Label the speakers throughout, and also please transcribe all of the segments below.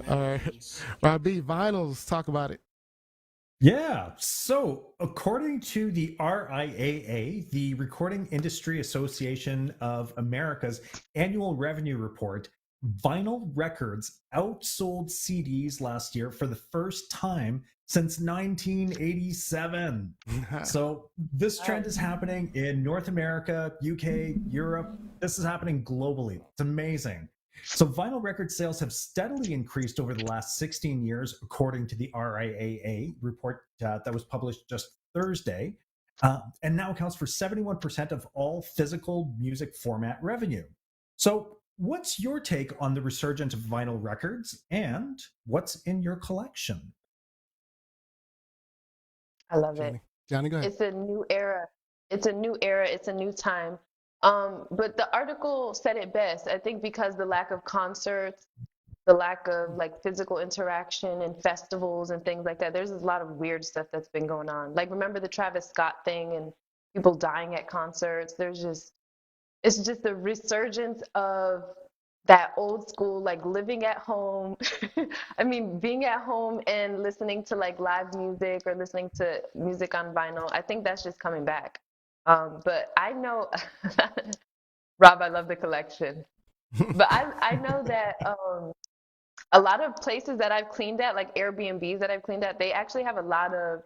Speaker 1: All right. Robbie, vinyls, talk about it.
Speaker 2: Yeah. So, according to the RIAA, the Recording Industry Association of America's annual revenue report, vinyl records outsold CDs last year for the first time since 1987. So, this trend is happening in North America, UK, Europe. This is happening globally. It's amazing. So, vinyl record sales have steadily increased over the last 16 years, according to the RIAA report that was published just Thursday, and now accounts for 71% of all physical music format revenue. So, what's your take on the resurgence of vinyl records and what's in your collection?
Speaker 3: I love it.
Speaker 1: Johnny. Johnny, go ahead.
Speaker 3: It's a new era. It's a new era. It's a new time. But the article said it best. I think because the lack of concerts, the lack of like physical interaction and festivals and things like that, there's a lot of weird stuff that's been going on. Like remember the Travis Scott thing and people dying at concerts. It's just a resurgence of that old school, like living at home. I mean, being at home and listening to like live music or listening to music on vinyl. I think that's just coming back. But I know, Rob, I love the collection. But I know that a lot of places that I've cleaned at, like Airbnbs that I've cleaned at, they actually have a lot of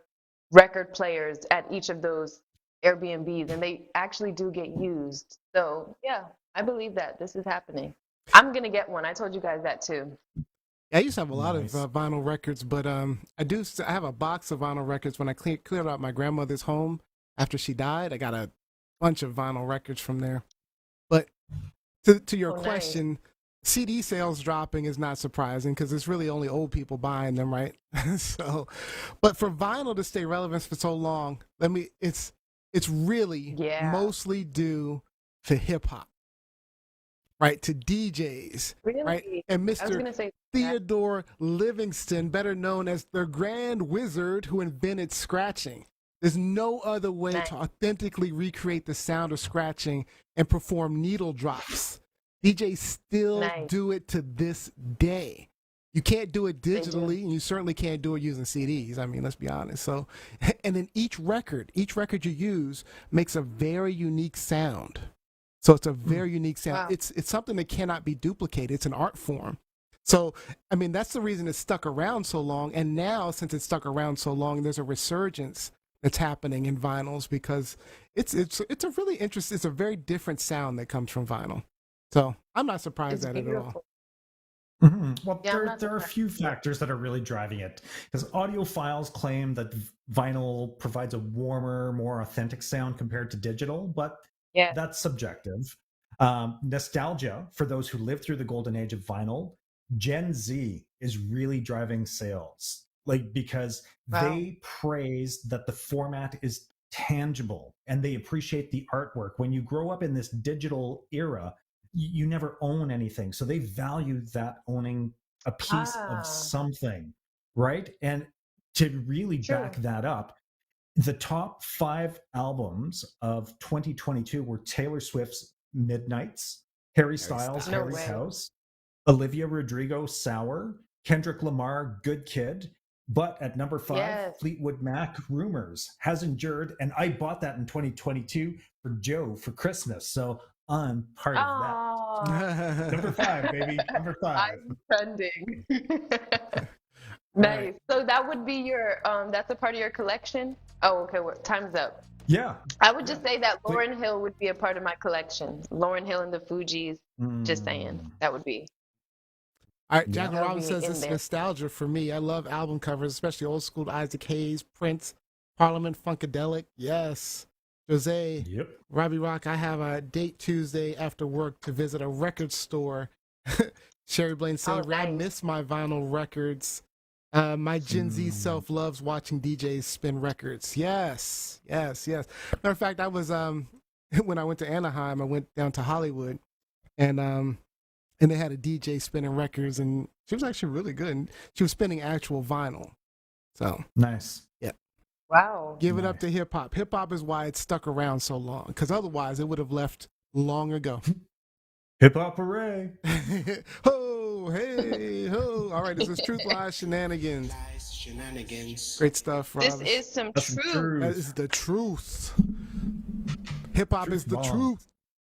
Speaker 3: record players at each of those Airbnbs, and they actually do get used. So yeah, I believe that this is happening. I'm gonna get one. I told you guys that too.
Speaker 1: I used to have a lot of
Speaker 2: Nice.
Speaker 1: vinyl records, but I have a box of vinyl records. When I cleared out my grandmother's home after she died, I got a bunch of vinyl records from there. But to your
Speaker 3: Oh, nice.
Speaker 1: question, CD sales dropping is not surprising because it's really only old people buying them, right? So, but for vinyl to stay relevant for so long, it's really
Speaker 3: Yeah,
Speaker 1: mostly due to hip hop, right? To DJs, right?
Speaker 3: really.
Speaker 1: And
Speaker 3: I was
Speaker 1: Mr.
Speaker 3: gonna say that.
Speaker 1: Theodore Livingston, better known as the Grand Wizard who invented scratching. There's no other way
Speaker 3: Nice,
Speaker 1: to authentically recreate the sound of scratching and perform needle drops. DJs still
Speaker 3: nice.
Speaker 1: do it to this day. You can't do it
Speaker 3: They do.
Speaker 1: digitally, and you certainly can't do it using CDs. I mean, let's be honest. So, and then each record you use makes a very unique sound. So it's a
Speaker 2: Mm.
Speaker 1: very unique sound.
Speaker 3: Wow.
Speaker 1: It's something that cannot be duplicated. It's an art form. So, I mean, that's the reason it's stuck around so long. And now, since it's stuck around so long, there's a resurgence that's happening in vinyls because it's a really interesting. It's a very different sound that comes from vinyl. So I'm not surprised
Speaker 3: It's
Speaker 1: at it at all.
Speaker 3: beautiful.
Speaker 2: Well,
Speaker 3: Yeah, I'm not
Speaker 2: there are a
Speaker 3: surprised.
Speaker 2: few factors that are really driving it. Because audiophiles claim that vinyl provides a warmer, more authentic sound compared to digital, but
Speaker 3: Yeah.
Speaker 2: that's subjective. Nostalgia for those who lived through the golden age of vinyl. Gen Z is really driving sales, like because
Speaker 3: Wow.
Speaker 2: they praise that the format is tangible and they appreciate the artwork. When you grow up in this digital era, you never own anything. So they value that owning a piece of
Speaker 3: Ah,
Speaker 2: something, right? And to really back
Speaker 3: true.
Speaker 2: that up, the top five albums of 2022 were Taylor Swift's Midnights, Harry
Speaker 1: Harry
Speaker 2: Styles'
Speaker 3: No
Speaker 2: Harry's
Speaker 1: Styles.
Speaker 3: way.
Speaker 2: House, Olivia Rodrigo, Sour, Kendrick Lamar, Good Kid. But at number five,
Speaker 3: Yes.
Speaker 2: Fleetwood Mac, Rumors, has endured. And I bought that in 2022 for Joe for Christmas. So I'm part of that.
Speaker 3: Oh,
Speaker 2: Number five, baby. Number five.
Speaker 3: I'm trending.
Speaker 1: All right.
Speaker 3: Nice. So that would be your that's a part of your collection? Oh, okay, well, time's up.
Speaker 2: Yeah.
Speaker 3: I would
Speaker 2: Yeah.
Speaker 3: just say that
Speaker 2: So,
Speaker 3: Lauryn Hill would be a part of my collection. Lauryn Hill and the Fugees, just saying.
Speaker 2: mm,
Speaker 3: That would be
Speaker 1: All right,
Speaker 2: yeah.
Speaker 1: Jackie
Speaker 3: that would
Speaker 1: Robinson
Speaker 3: be
Speaker 1: says
Speaker 3: in
Speaker 1: it's
Speaker 3: there.
Speaker 1: nostalgia for me. I love album covers, especially old school Isaac Hayes, Prince, Parliament Funkadelic. Yes. Jose,
Speaker 2: Yep.
Speaker 1: Robbie Rock, I have a date Tuesday after work to visit a record store. Sherry Blaine
Speaker 3: Oh,
Speaker 1: saying, I
Speaker 3: nice.
Speaker 1: miss my vinyl records. My Gen Z
Speaker 2: Mm.
Speaker 1: self loves watching DJs spin records. Yes, yes, yes. Matter of fact, I was when I went to Anaheim, I went down to Hollywood, and and they had a DJ spinning records, and she was actually really good. And she was spinning actual vinyl. So
Speaker 2: Nice.
Speaker 1: yeah,
Speaker 3: Wow.
Speaker 1: give it up
Speaker 2: Nice.
Speaker 1: to hip hop. Hip hop is why it's stuck around so long, because otherwise it would have left long ago.
Speaker 2: Hip hop hooray!
Speaker 1: Ho, hey, ho. All right, this is Truth Lies Shenanigans. Great stuff, Rob.
Speaker 3: This is some
Speaker 2: That's the
Speaker 3: truth.
Speaker 1: That
Speaker 2: truth.
Speaker 1: is the truth. Hip hop is the
Speaker 2: Bomb.
Speaker 1: truth.